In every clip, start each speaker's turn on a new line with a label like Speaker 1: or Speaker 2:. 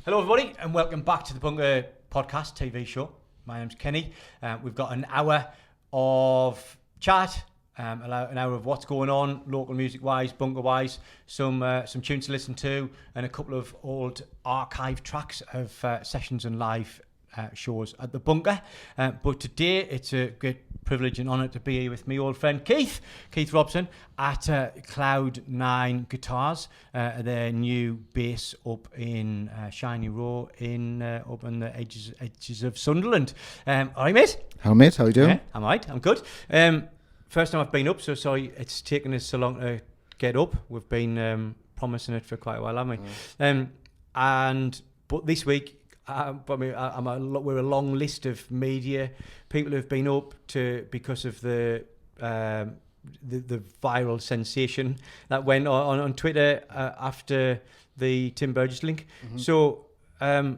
Speaker 1: Hello everybody and welcome back to the Bunker Podcast TV show. My name's Kenny. We've got an hour of chat, an hour of what's going on, local music wise, bunker wise, some tunes to listen to, and a couple of old archive tracks of sessions and live shows at the Bunker. But today it's a great privilege and honour to be here with my old friend Keith Robson at Cloud9 Guitars, their new base up in Shiny Row up on the edges of Sunderland. All right, mate?
Speaker 2: Hello, mate. How are you doing?
Speaker 1: Yeah, I'm all right. I'm good. First time I've been up, so sorry it's taken us so long to get up. We've been promising it for quite a while, haven't we? But this week, we're a long list of media people who've been up to because of the viral sensation that went on Twitter after the Tim Burgess link. Mm-hmm. So, I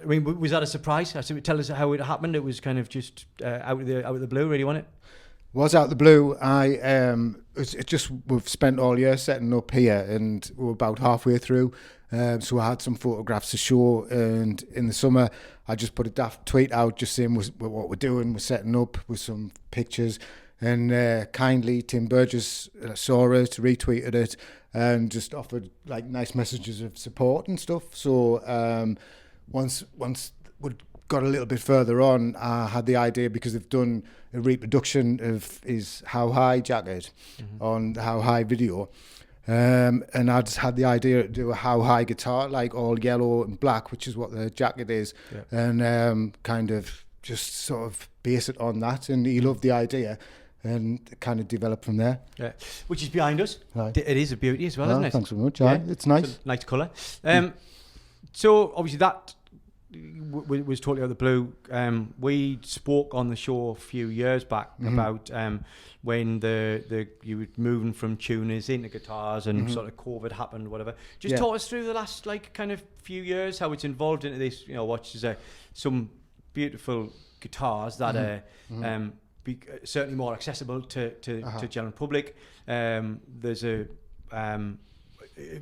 Speaker 1: mean, was that a surprise? Tell us how it happened. It was kind of just out of the blue, really, wasn't it?
Speaker 2: Was out of the blue. We've spent all year setting up here, and we're about halfway through. So I had some photographs to show, and in the summer I just put a daft tweet out just saying what we're doing, we're setting up with some pictures, and kindly Tim Burgess saw it, retweeted it, and just offered like nice messages of support and stuff. So once we got a little bit further on, I had the idea, because they've done a reproduction of his How High jacket on the How High video. And I just had the idea to do a How High guitar, like all yellow and black, which is what the jacket is, and kind of just sort of base it on that. And he loved the idea, and it kind of developed from there. Yeah,
Speaker 1: which is behind us. Right. It is a beauty as well, isn't it?
Speaker 2: Thanks so much. Yeah, it's nice.
Speaker 1: It's a nice colour. So obviously that was totally out of the blue. We spoke on the show a few years back about when you were moving from tuners into guitars and sort of COVID happened, whatever. Just talk us through the last kind of few years, how it's involved into this. Which is some beautiful guitars that are certainly more accessible to general public. There's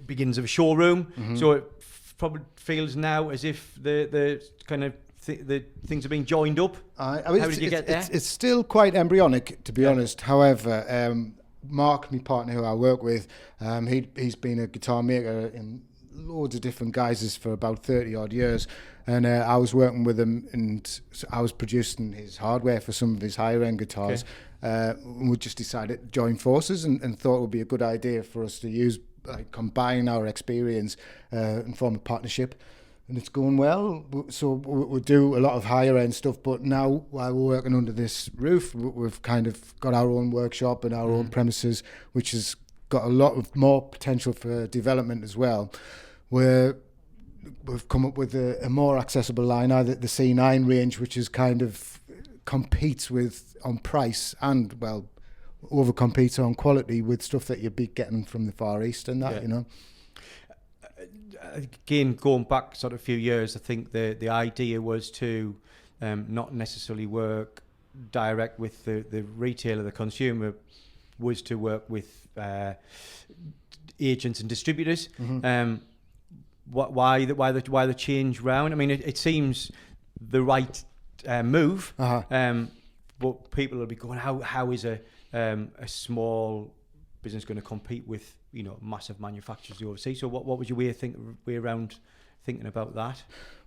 Speaker 1: beginnings of a showroom, so it probably feels now as if the kind of the things are being joined up. How did you get there?
Speaker 2: It's still quite embryonic, to be honest. However, Mark, my partner who I work with, he's been a guitar maker in loads of different guises for about 30 odd years, and I was working with him, and I was producing his hardware for some of his higher end guitars. We just decided to join forces and thought it would be a good idea for us to combine our experience and form a partnership, and it's going well. So we do a lot of higher end stuff, but now while we're working under this roof, we've kind of got our own workshop and our own premises, which has got a lot of more potential for development as well, where we've come up with a more accessible line, either the C9 range, which is kind of competes with on price and over competes on quality with stuff that you'd be getting from the Far East and that,
Speaker 1: Again, going back sort of a few years, I think the idea was to not necessarily work direct with the retailer, the consumer, was to work with agents and distributors. Why the change round? I mean, it seems the right move, but people will be going, how is a small business going to compete with massive manufacturers overseas? So what was your way around thinking about that?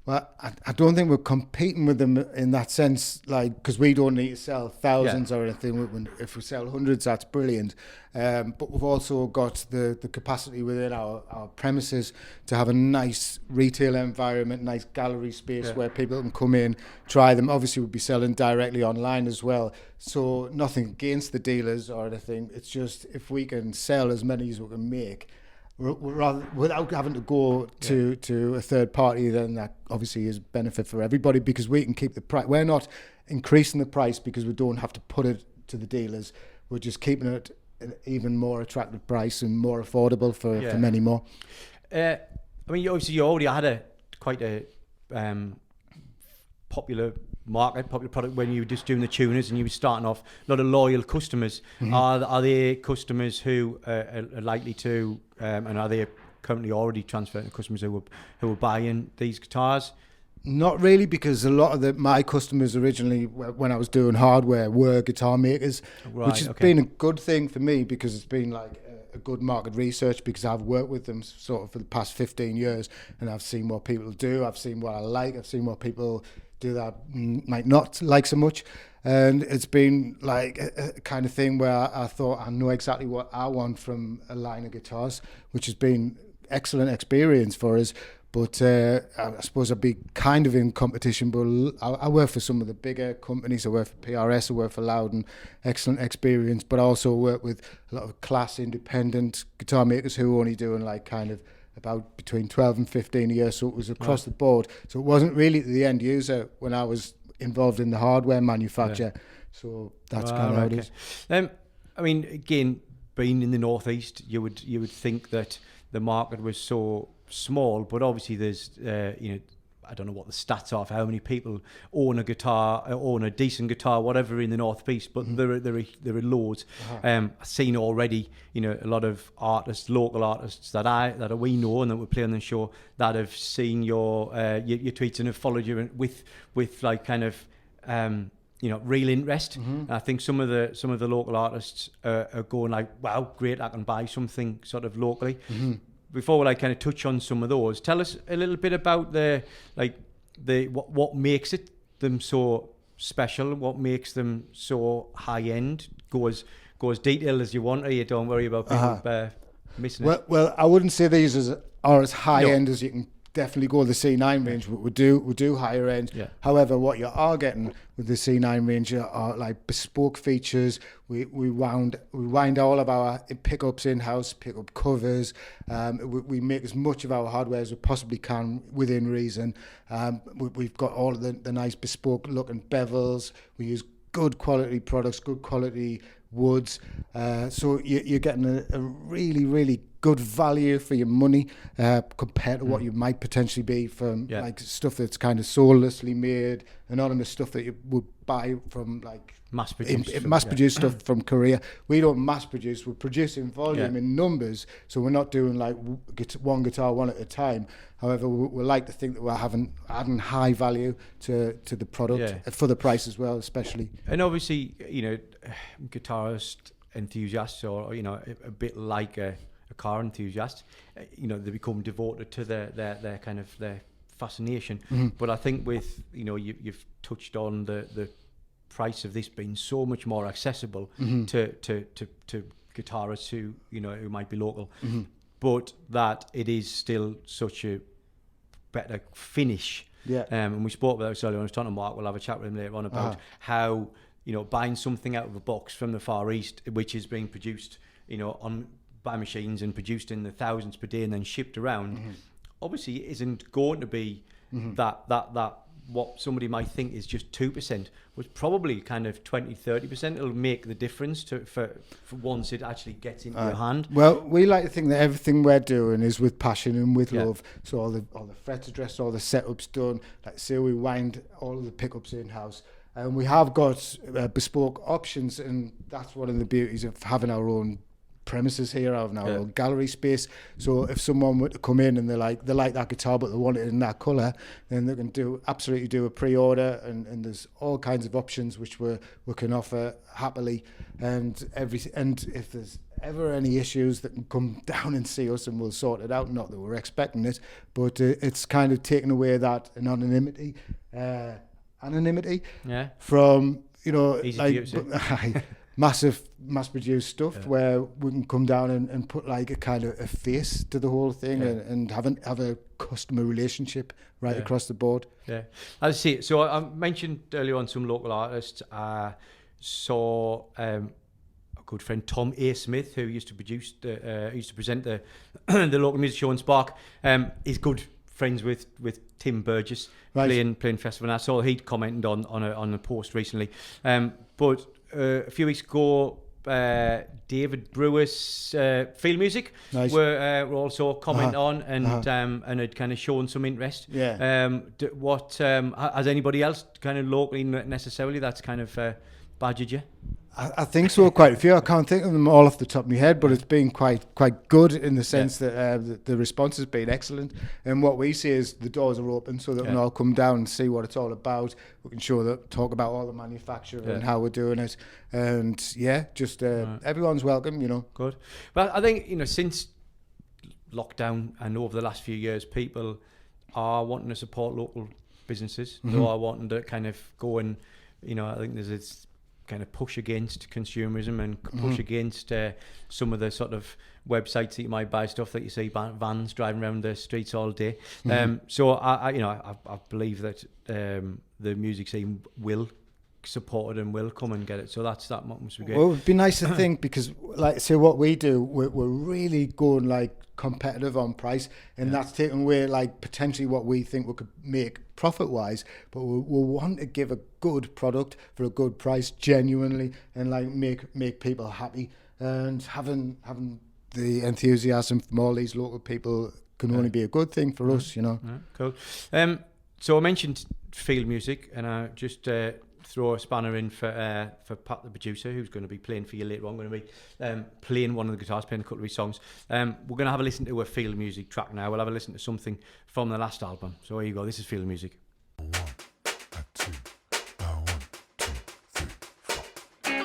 Speaker 2: Well, I don't think we're competing with them in that sense, because we don't need to sell thousands or anything. If we sell hundreds, that's brilliant. But we've also got the capacity within our premises to have a nice retail environment, nice gallery space where people can come in, try them. Obviously, we'll be selling directly online as well. So nothing against the dealers or anything. It's just if we can sell as many as we can make, rather without having to go to a third party, then that obviously is benefit for everybody, because we can keep the price. We're not increasing the price because we don't have to put it to the dealers. We're just keeping it an even more attractive price and more affordable for many more.
Speaker 1: I mean, obviously you already had quite a popular product when you were just doing the tuners and you were starting off. A lot of loyal customers. Are they customers who are likely to and are they currently already transferring to customers who were buying these guitars?
Speaker 2: Not really, because a lot of my customers originally, when I was doing hardware, were guitar makers, which has been a good thing for me, because it's been like a good market research, because I've worked with them sort of for the past 15 years, and I've seen what people do, I've seen what I like, I've seen what people do that might not like so much, and it's been like a kind of thing where I thought I know exactly what I want from a line of guitars, which has been excellent experience for us. But I suppose I'd be kind of in competition, but I work for some of the bigger companies. I work for PRS, I work for Loudon, excellent experience, but I also work with a lot of class independent guitar makers who are only doing like kind of about between 12 and 15 a year, so it was across the board. So it wasn't really the end user when I was involved in the hardware manufacture. Yeah. So that's kind of how it is.
Speaker 1: I mean, again, being in the Northeast, you would think that the market was so small, but obviously there's I don't know what the stats are for how many people own a guitar, own a decent guitar, whatever, in the Northeast, but there are loads. I've seen already, a lot of artists, local artists that we know and that we play on the show, that have seen your tweets and have followed you with like kind of real interest. And I think some of the local artists are going like, wow, great, I can buy something sort of locally. Before we kind of touch on some of those, tell us a little bit about what makes them so special, what makes them so high end. Go as detailed as you want, or you don't worry about people missing it.
Speaker 2: Well, I wouldn't say these are as high end as you can definitely go the C9 range, but we do higher end. Yeah. However, what you are getting with the C9 range are like bespoke features. We wind all of our pickups in-house, pickup covers. We make as much of our hardware as we possibly can within reason. We've got all of the nice bespoke looking bevels. We use good quality products, good quality woods. So you're getting a really, really good value for your money compared to what you might potentially be from like stuff that's kind of soullessly made, anonymous stuff that you would buy from like mass-produced stuff from Korea. We don't mass-produce, we produce in volume, in numbers, so we're not doing like one guitar one at a time. However, we like to think that we're adding high value to the product for the price as well, especially.
Speaker 1: And obviously, guitarist enthusiasts, or a bit like a car enthusiast, they become devoted to their kind of their fascination. But I think with you've touched on the price of this being so much more accessible to guitarists who might be local, but that it is still such a better finish. And we spoke about this earlier. I was talking to Mark. We'll have a chat with him later on about how buying something out of a box from the Far East, which is being produced by machines and produced in the thousands per day and then shipped around, obviously isn't going to be that what somebody might think is just 2%, was probably kind of 20-30%. It'll make the difference for once it actually gets into your hand.
Speaker 2: Well, we like to think that everything we're doing is with passion and with love. So all the frets addressed, all the setups done. Like say we wind all of the pickups in house, and we have got bespoke options, and that's one of the beauties of having our own premises here, having our own gallery space. So if someone were to come in and they like that guitar but they want it in that colour, then they can absolutely do a pre-order, and there's all kinds of options which we can offer happily. And if there's ever any issues, that can come down and see us and we'll sort it out. Not that we're expecting it, but it's kind of taken away that anonymity from massive mass-produced stuff where we can come down and put like a kind of a face to the whole thing and have a customer relationship across the board.
Speaker 1: I see it. So I mentioned earlier on some local artists. I saw a good friend, Tom A. Smith, who used to present the the local music show in Spark. He's good friends with Tim Burgess, playing festival. And I saw he'd commented on a post recently. But a few weeks ago, David Brewer's Field Music were also commenting on and had kind of shown some interest. What has anybody else kind of locally necessarily that's kind of badgered you?
Speaker 2: I think so, quite a few. I can't think of them all off the top of my head, but it's been quite good in the sense that the response has been excellent. And what we see is the doors are open so that we can all come down and see what it's all about. We can talk about all the manufacturing and how we're doing it. And just everyone's welcome,
Speaker 1: Good. Well, I think, since lockdown and over the last few years, people are wanting to support local businesses. They are wanting to kind of go and, I think there's this kind of push against consumerism and push against some of the sort of websites that you might buy stuff that you see vans driving around the streets all day. So I believe that the music scene will support it and will come and get it. So that must be great.
Speaker 2: Well, it'd be nice to think because, like, say what we do, we're really going like competitive on price, and that's taking away like potentially what we think we could make profit wise, but we want to give a good product for a good price genuinely and like make people happy, and having the enthusiasm from all these local people can only be a good thing for us,
Speaker 1: Cool. So I mentioned field music, and I just throw a spanner in for Pat the producer, who's going to be playing for you later on. I'm going to be playing one of the guitars, playing a couple of his songs. We're going to have a listen to a field music track now. We'll have a listen to something from the last album. So here you go, this is field music.
Speaker 3: 1, 2, 1, 2, 3, 4.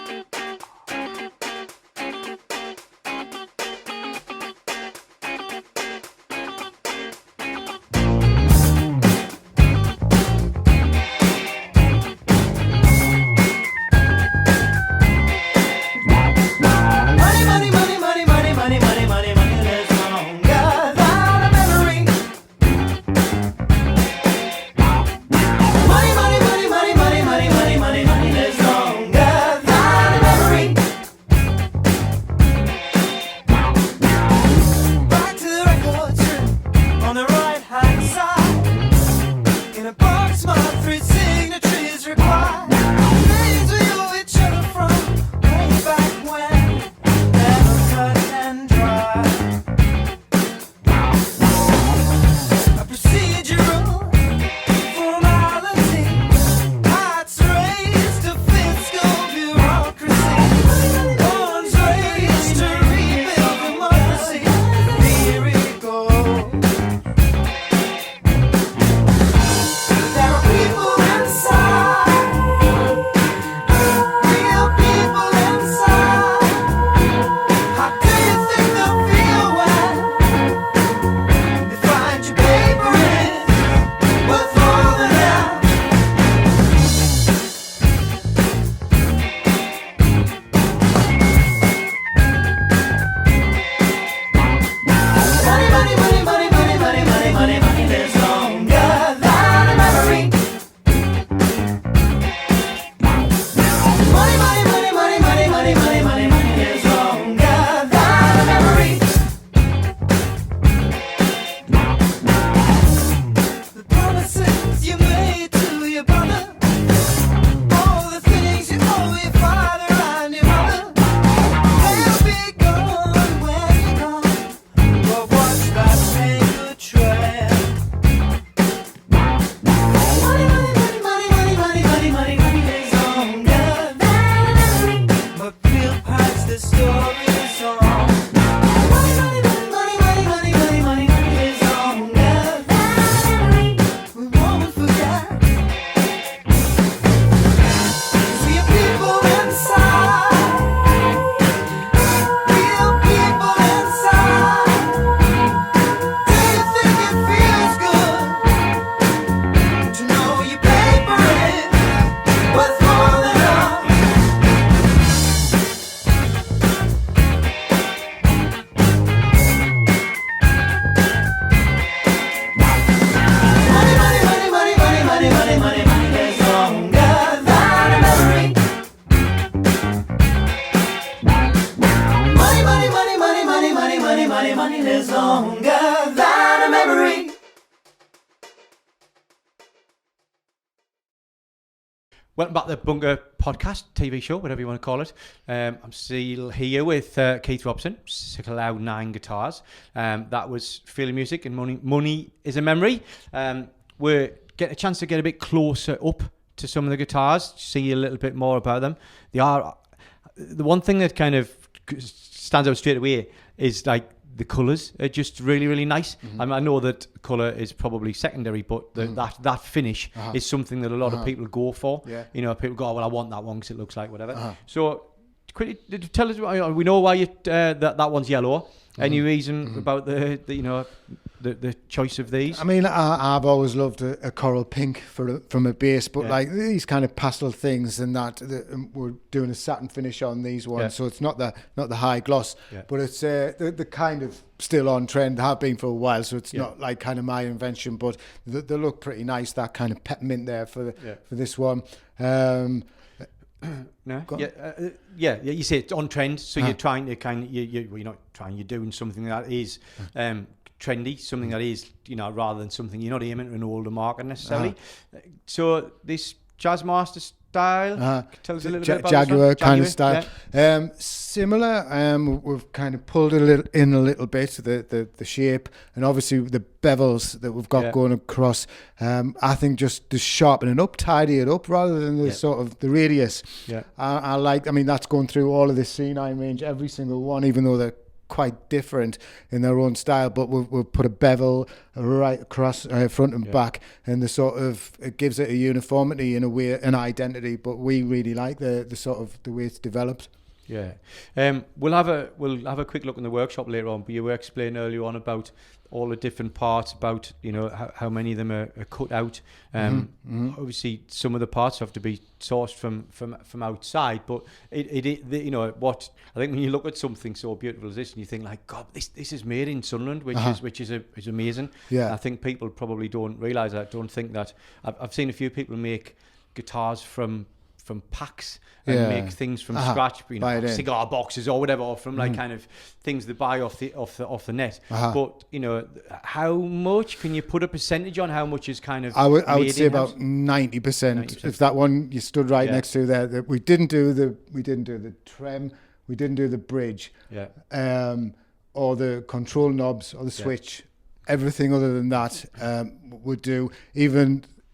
Speaker 1: Welcome back to the Bunker Podcast, TV show, whatever you want to call it. I'm still here with Keith Robson, Cloud9 guitars. That was Field Music and Money is a Memory. We're getting a chance to get a bit closer up to some of the guitars, see a little bit more about them. They are the one thing that kind of stands out straight away is like the colours are just really, really nice. I mean, I know that colour is probably secondary, but that finish is something that a lot of people go for.
Speaker 2: Yeah.
Speaker 1: You know, people go, oh, well, I want that one because it looks like whatever. So, quickly, tell us, we know why that one's yellow. Any reason about the choice of these?
Speaker 2: I mean, I've always loved a coral pink from a base, but like these kind of pastel things and that we're doing a satin finish on these ones, so it's not the high gloss, but it's the kind of still on trend, have been for a while, so it's not like kind of my invention, but they look pretty nice. That kind of peppermint there for this one.
Speaker 1: No, you say it's on trend, so you're trying to you're not trying, you're doing something that is trendy, something that is, rather than something, you're not aiming at an older market necessarily. So this Jazzmaster style, tell us a little bit about
Speaker 2: Jaguar
Speaker 1: this one.
Speaker 2: kind of style. Similar, we've kind of pulled a little bit, the shape, and obviously the bevels that we've got going across. I think just to sharpen it up, tidy it up, rather than the sort of the radius. I mean, that's going through all of the C9 range, every single one, even though they're quite different in their own style, but we'll put a bevel right across front and back, and it gives it a uniformity in a way, an identity, but we really like the sort of the way it's developed.
Speaker 1: We'll have a quick look in the workshop later on, but you were explaining earlier on about all the different parts, about how many of them are cut out. Obviously some of the parts have to be sourced from outside, but what I think, when you look at something so beautiful as this and you think like, God, this is made in Sunderland, which is amazing. I think people probably don't realise that, don't think that. I've seen a few people make guitars from packs and make things from scratch, cigar boxes or whatever, or from like kind of things they buy off the net. But how much can you put a percentage on how much is kind of? I would say about
Speaker 2: 90%. If that one you stood right next to there, that we didn't do the trem, we didn't do the bridge, or the control knobs or the switch. Everything other than that would do.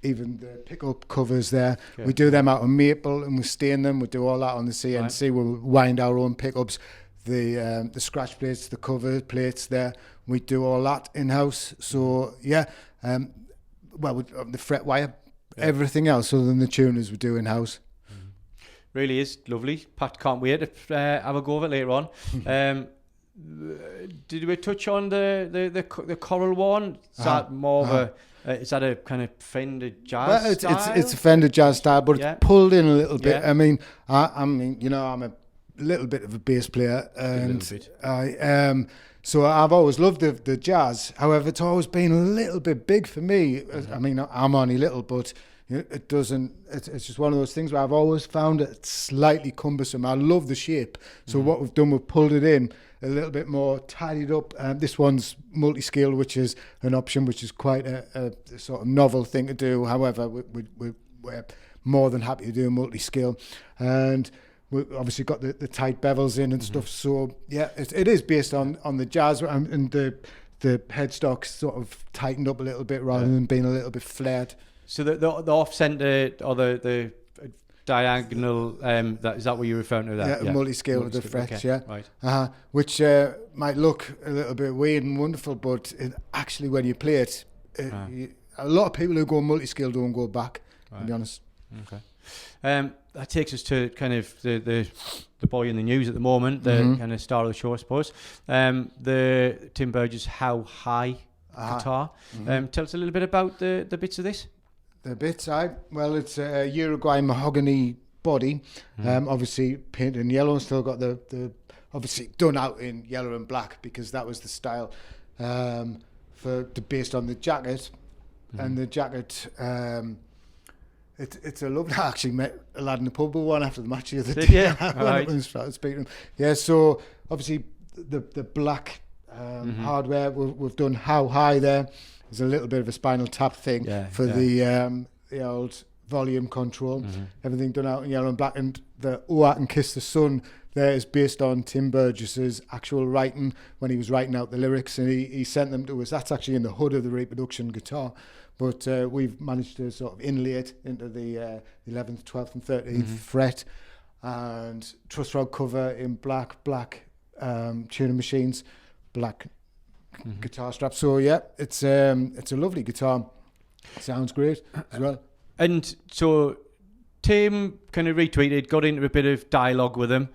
Speaker 2: Even the pickup covers there, we do them out of maple and we stain them. We do all that on the CNC. We'll wind our own pickups, the scratch plates, the cover plates there. We do all that in house. So the fret wire, everything else other than the tuners we do in house.
Speaker 1: Really is lovely. Pat, can't wait to have a go of it later on. Did we touch on the coral one? Is that more of a is that a kind of Fender jazz style?
Speaker 2: It's a Fender jazz style, but it's pulled in a little bit. I mean, I'm a little bit of a bass player, and so I've always loved the jazz. However, it's always been a little bit big for me. I mean, I'm only little, but it doesn't. It's just one of those things where I've always found it slightly cumbersome. I love the shape, so what we've done, we've pulled it in a little bit more, tidied up. This one's multi-scale, which is an option, which is quite a sort of novel thing to do. However, we're more than happy to do a multi-scale, and we've obviously got the tight bevels in and stuff. So it is based on the jazz, and the headstock's sort of tightened up a little bit rather than being a little bit flared. So
Speaker 1: the off-center or the diagonal, is that what you're referring to? That?
Speaker 2: Yeah, multi-scale with the frets,
Speaker 1: right.
Speaker 2: Which might look a little bit weird and wonderful, but actually when you play it, a lot of people who go multi-scale don't go back, to be honest.
Speaker 1: Okay. That takes us to kind of the boy in the news at the moment, the kind of star of the show, I suppose. The Tim Burgess How High guitar. Tell us a little bit about the bits of this.
Speaker 2: The bits, it's a Uruguay mahogany body, obviously painted in yellow, and still got the obviously done out in yellow and black because that was the style based on the jacket, and the jacket. It's a lovely. I actually met a lad in the pub with one after the match the other day. Started speaking to him. Yeah, so obviously the black hardware we've done How High there. There's a little bit of a Spinal Tap thing for the old volume control. Everything done out in yellow and black. And the Oh, I Can Kiss the Sun there is based on Tim Burgess's actual writing when he was writing out the lyrics, and he sent them to us. That's actually in the hood of the reproduction guitar. But we've managed to sort of inlay it into the 11th, 12th and 13th fret. and truss rod cover in black tuning machines, black guitar strap. So yeah, it's a lovely guitar. Sounds great as well.
Speaker 1: And so Tim kind of retweeted, got into a bit of dialogue with him,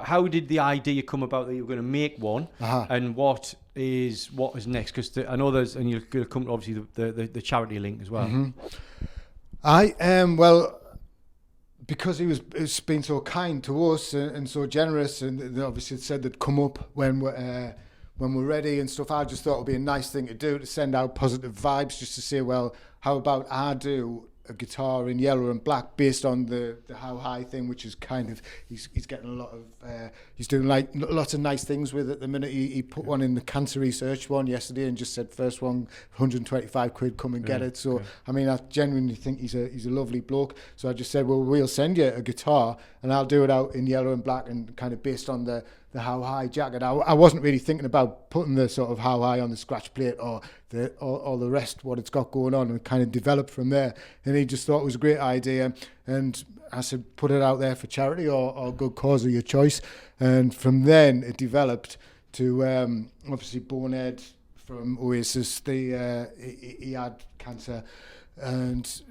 Speaker 1: how did the idea come about that you were going to make one, and what is next? Because I know there's, and you're going to come to obviously the charity link as well.
Speaker 2: Well, because he's been so kind to us and so generous, and they obviously said they'd come up when we're ready and stuff. I just thought it would be a nice thing to do, to send out positive vibes, just to say, well, how about I do a guitar in yellow and black based on the How High thing, which is kind of, he's getting a lot of, he's doing like lots of nice things with it at the minute. He put one in the cancer research one yesterday and just said, first one, 125 quid, come and get it. So, I mean, I genuinely think he's a lovely bloke. So I just said, well, we'll send you a guitar and I'll do it out in yellow and black and kind of based on the How High jacket. I wasn't really thinking about putting the sort of How High on the scratch plate or the rest, what it's got going on, and kind of developed from there. And he just thought it was a great idea. And I said, put it out there for charity or good cause of your choice. And from then it developed to obviously Bonehead from Oasis. He had cancer and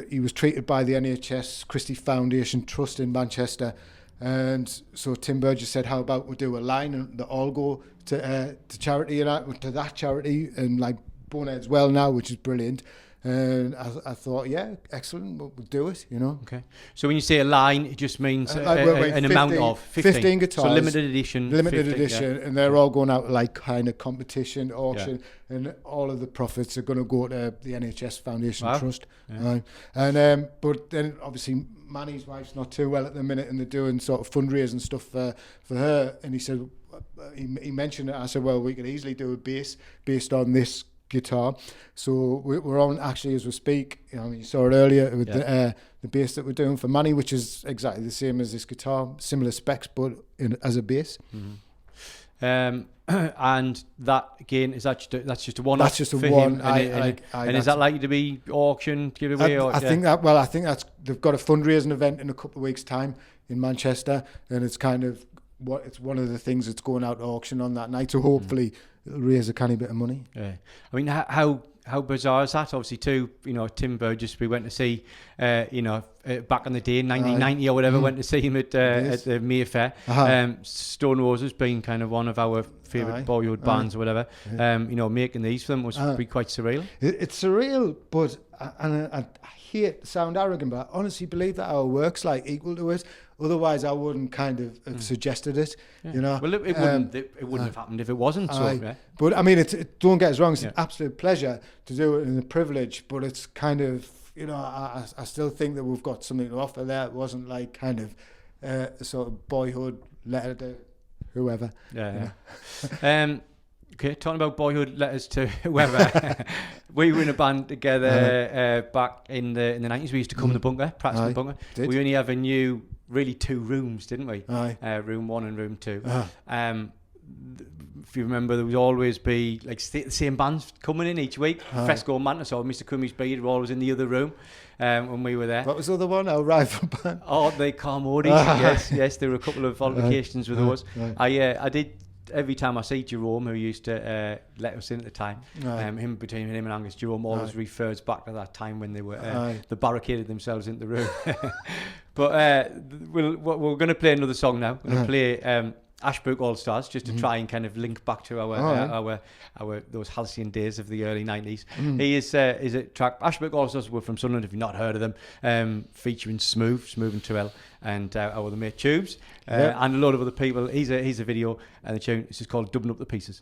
Speaker 2: he was treated by the NHS Christie Foundation Trust in Manchester. And so Tim Burgess said, how about we do a line and they all go to charity, and to that charity, and like Bonehead's well now, which is brilliant. And I thought, yeah, excellent, we'll do it,
Speaker 1: Okay. So when you say a line, it just means an
Speaker 2: 15,
Speaker 1: amount of 15
Speaker 2: guitars.
Speaker 1: So limited edition.
Speaker 2: And they're all going out like kind of competition, auction, and all of the profits are going to go to the NHS Foundation Trust. Yeah. But then obviously Manny's wife's not too well at the minute, and they're doing sort of fundraising stuff for her. And he said, he mentioned it. I said, well, we could easily do a bass based on this guitar. So we're on actually as we speak. You saw it earlier with the bass that we're doing for Manny, which is exactly the same as this guitar, similar specs, but as a bass.
Speaker 1: And that again, that's just a one-off.
Speaker 2: That's just a
Speaker 1: for
Speaker 2: one.
Speaker 1: Him, and is that likely to be auctioned, giveaway?
Speaker 2: I think that's they've got a fundraising event in a couple of weeks' time in Manchester, and it's kind of it's one of the things that's going out to auction on that night. So hopefully it'll raise a tiny bit of money. Yeah,
Speaker 1: I mean, how bizarre is that? Obviously, too, Tim Burgess, we went to see, back in the day, 1990 or whatever, went to see him at the Mayfair. Stone Roses being kind of one of our favourite boyhood bands or whatever. Making these for them must be quite surreal.
Speaker 2: It's surreal, but I hate to sound arrogant, but I honestly believe that our work's like equal to it. Otherwise, I wouldn't kind of have suggested it.
Speaker 1: Well, it wouldn't have happened if it wasn't.
Speaker 2: But I mean, don't get us wrong. It's an absolute pleasure to do it, and a privilege. But it's kind of, I still think that we've got something to offer there. It wasn't like kind of a sort of boyhood letter to whoever.
Speaker 1: Okay, talking about boyhood letters to whoever. We were in a band together back in the 90s. We used to come to the bunker, practice in the bunker. We only have really two rooms, didn't we? Room 1 and room 2. If you remember, there would always be like the same bands coming in each week. Fresco Mantis or Mr. Cummings Beard were always in the other room when we were there.
Speaker 2: What was the other one? Our rival band?
Speaker 1: Oh, the Carmody. Yes, there were a couple of altercations with those. I did. Every time I see Jerome, who used to let us in at the time, between him and Angus, Jerome always refers back to that time when they were they barricaded themselves in the room. But we're going to play another song now. We're going to play Ashbrook All Stars, just to try and kind of link back to our those halcyon days of the early 90s. He is a track. Ashbrook All Stars were from Sunderland, if you've not heard of them, featuring Smooth and Terrell and our other mate Tubes and a lot of other people. He's a video, and the tune is called Dubbing Up the Pieces.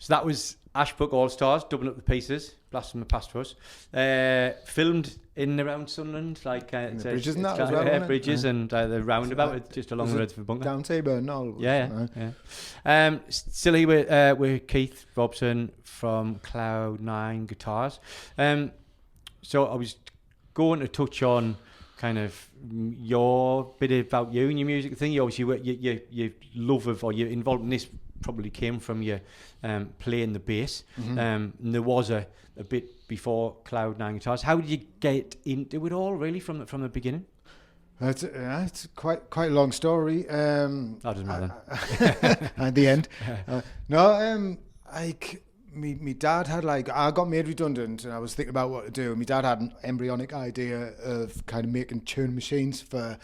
Speaker 1: So that was Ashbrook All Stars, doubling up the pieces, blasting them past us. Filmed in and around Sunderland, like
Speaker 2: the bridges and that as well,
Speaker 1: bridges and the roundabout, just along the road for Bunker.
Speaker 2: Down Tabor and all.
Speaker 1: Yeah. Still here with Keith Robson from Cloud9 Guitars. So I was going to touch on kind of your bit about you and your music thing. You obviously your love of, or your involvement in this probably came from your playing the bass. And there was a bit before Cloud9 Guitars. How did you get into it all, really, from the beginning?
Speaker 2: It's quite a long story.
Speaker 1: That doesn't matter.
Speaker 2: At the end, my dad had, like, I got made redundant and I was thinking about what to do. My dad had an embryonic idea of kind of making tune machines for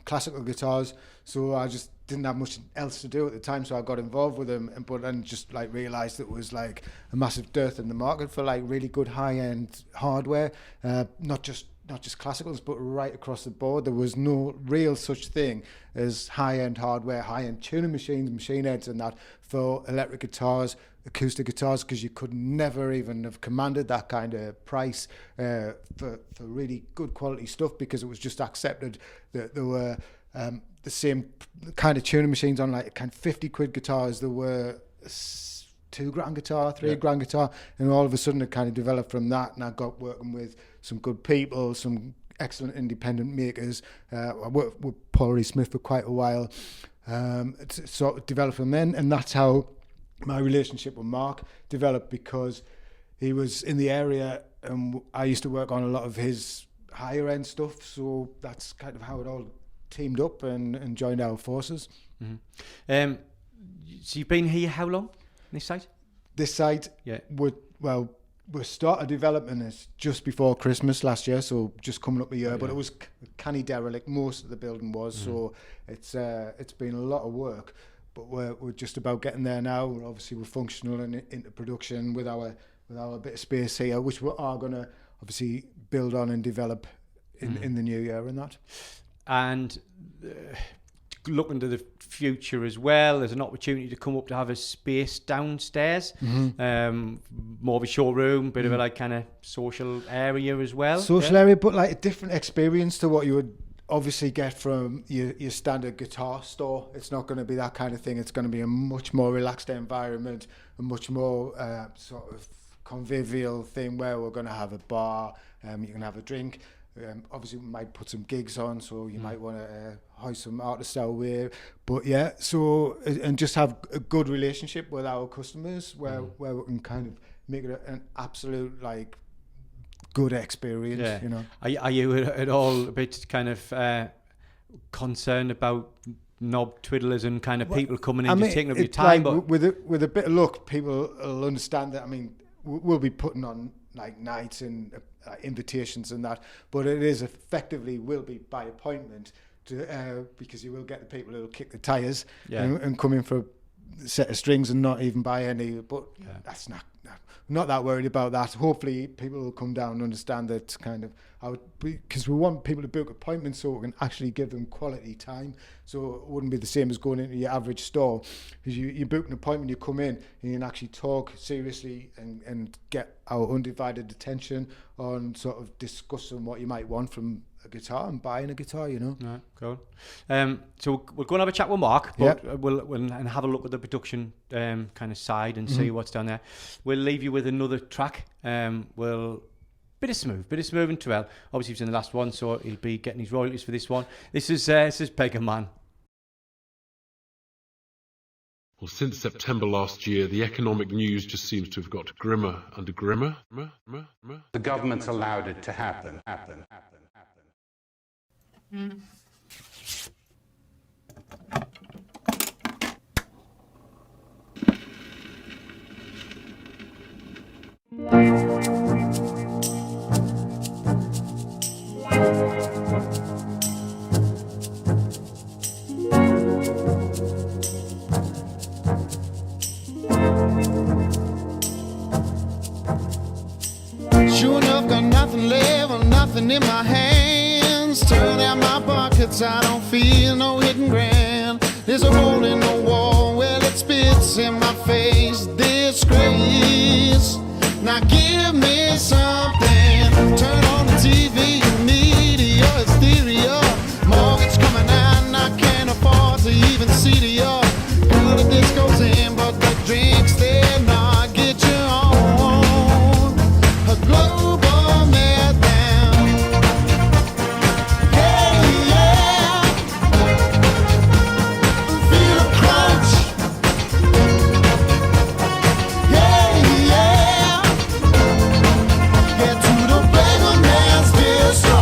Speaker 2: classical guitars, so I just didn't have much else to do at the time, so I got involved with him, but then just like realised it was like a massive dearth in the market for like really good high-end hardware, not just classicals, but right across the board. There was no real such thing as high-end hardware, high-end tuning machines, machine heads and that for electric guitars, acoustic guitars, because you could never even have commanded that kind of price for really good quality stuff, because it was just accepted that there were the same kind of tuning machines on like kind of 50 quid guitars. There were $2,000 guitar, $3,000 guitar, and all of a sudden it kind of developed from that, and I got working with some good people, some excellent independent makers. I worked with Paul Reed Smith for quite a while, to sort of develop from then, and that's how my relationship with Mark developed, because he was in the area and I used to work on a lot of his higher end stuff, so that's kind of how it all teamed up and joined our forces.
Speaker 1: So you've been here how long, this site?
Speaker 2: This site, we started developing it just before Christmas last year, so just coming up a year, but it was canny derelict, most of the building was, so it's been a lot of work, but we're just about getting there now. We're functional and into production with our bit of space here, which we are going to obviously build on and develop in the new year and that.
Speaker 1: And looking to the future as well, there's an opportunity to come up to have a space downstairs, more of a showroom, bit of a like kind of social area as well.
Speaker 2: Area, but like a different experience to what you would obviously get from your standard guitar store. It's not going to be that kind of thing. It's going to be a much more relaxed environment, a much more sort of convivial thing where we're going to have a bar, you can have a drink. Obviously we might put some gigs on, so you might want to hoist some artists our way, but and just have a good relationship with our customers where we can kind of make it an absolute like good experience. You know,
Speaker 1: are you at all a bit kind of concerned about knob twiddlers and kind of people coming in,
Speaker 2: I mean,
Speaker 1: just taking up your
Speaker 2: it's
Speaker 1: time.
Speaker 2: like,
Speaker 1: But
Speaker 2: with a bit of luck, people will understand that. I mean, we'll be putting on like nights and invitations and that, but it is effectively will be by appointment because you will get the people who will kick the tyres and come in for a set of strings and not even buy any. But that's not that worried about that. Hopefully, people will come down and understand that kind of because we want people to book appointments so we can actually give them quality time. So it wouldn't be the same as going into your average store. Because you book an appointment, you come in and you can actually talk seriously and get our undivided attention on sort of discussing what you might want from a guitar and buying a guitar, you know.
Speaker 1: Right, cool. So we'll go and have a chat with Mark, but we'll and have a look at the production kind of side and see what's down there. We'll leave you with another track. We'll bit of smooth and Terrell. Obviously, he's in the last one, so he'll be getting his royalties for this one. This is Beggar Man.
Speaker 4: Well, since September last year, the economic news just seems to have got grimmer and grimmer.
Speaker 5: The government's allowed it to happen.
Speaker 6: Sure enough, got nothing left, nothing in my hands. Turn out my pockets, I don't feel no hidden grand. There's a hole in the wall, well it spits in my face. Disgrace. Now give me something. Turn on the TV, media, hysteria. Mortgage coming out and I can't afford to even see the yard. Good at this goes in, but the drinks they're not. Get you on a global meltdown. Hey, yeah. Feel a crunch. Hey, yeah. Get to the beggar man, still strong.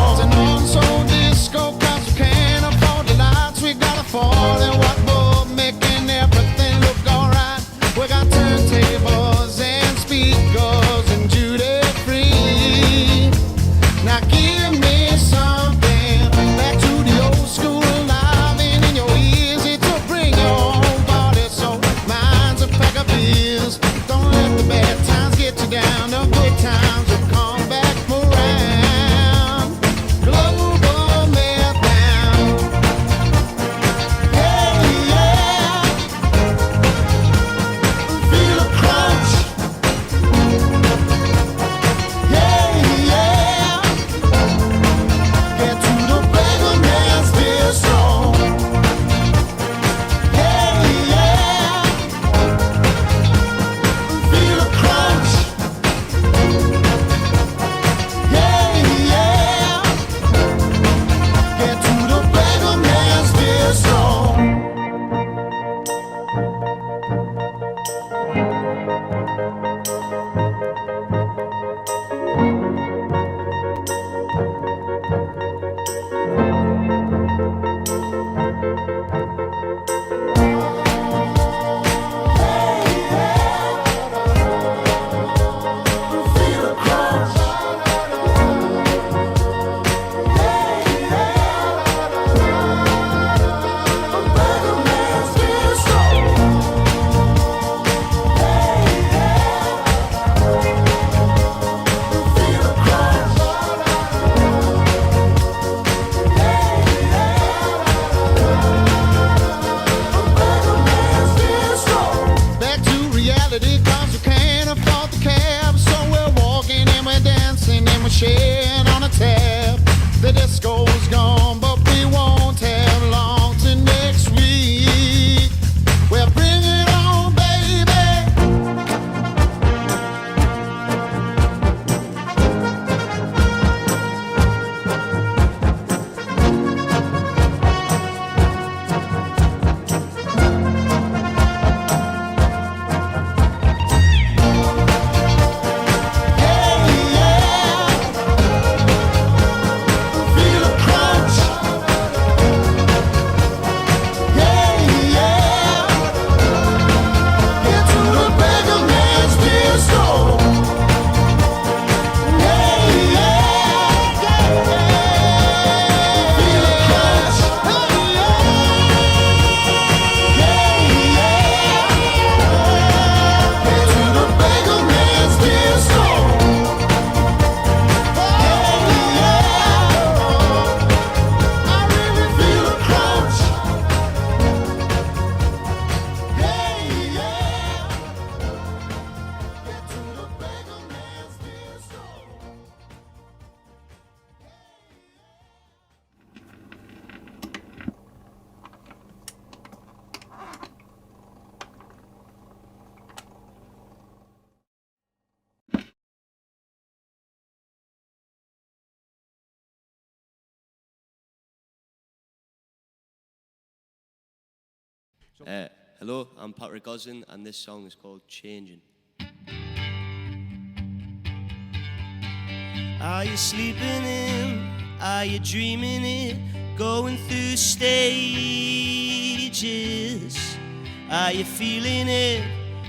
Speaker 7: Hello, I'm Patrick Gosling, and this song is called Changing. Are you sleeping in? Are you dreaming it? Going through stages? Are you feeling it?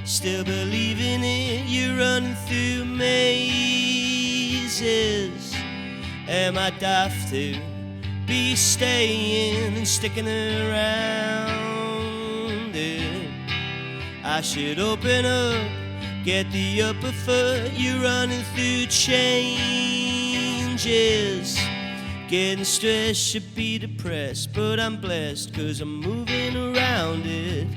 Speaker 7: Still believing it? You're running through mazes. Am I daft to be staying and sticking around it? I should open up, get the upper foot. You're running through changes. Getting stressed, should be depressed, but I'm blessed 'cause I'm moving around it.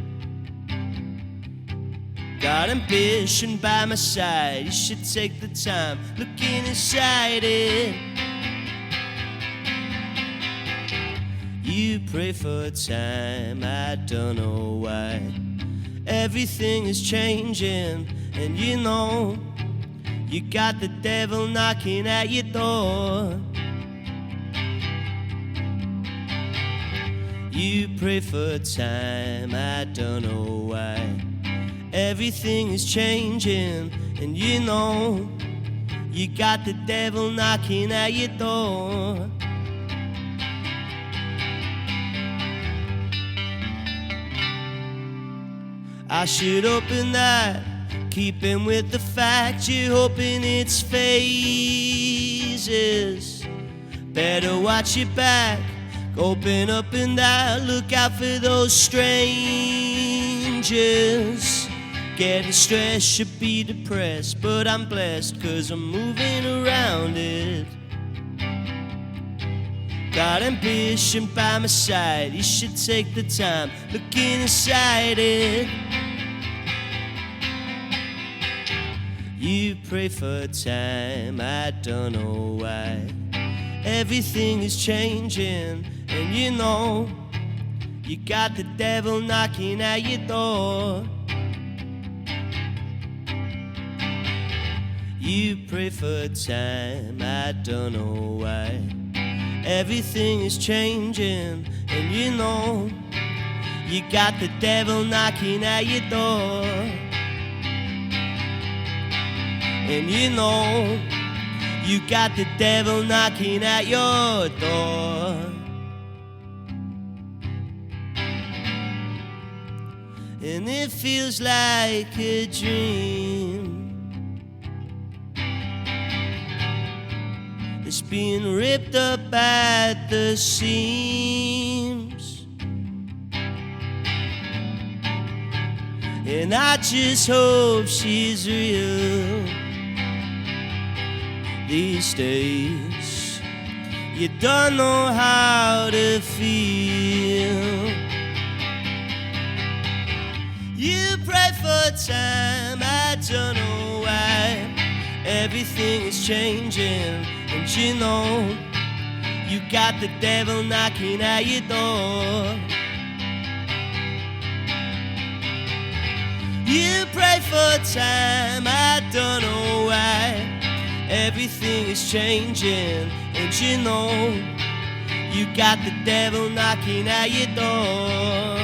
Speaker 7: Got ambition by my side, you should take the time looking inside it. You pray for a time, I don't know why. Everything is changing, and you know you got the devil knocking at your door. You pray for a time, I don't know why. Everything is changing, and you know you got the devil knocking at your door. I should open that, keeping with the fact you're hoping it's phases. Better watch your back, open up in that, look out for those strangers. Getting stressed, should be depressed, but I'm blessed 'cause I'm moving around it. Got ambition by my side, you should take the time looking inside it. You pray for a time, I don't know why. Everything is changing, and you know you got the devil knocking at your door. You pray for a time, I don't know why. Everything is changing, and you know you got the devil knocking at your door. And you know you got the devil knocking at your door. And it feels like a dream. It's being ripped up at the seams. And I just hope she's real. These days you don't know how to feel. You pray for time, I don't know why. Everything is changing, and you know you got the devil knocking at your door. You pray for time, I don't know why. Everything is changing, and you know you got the devil knocking at your door.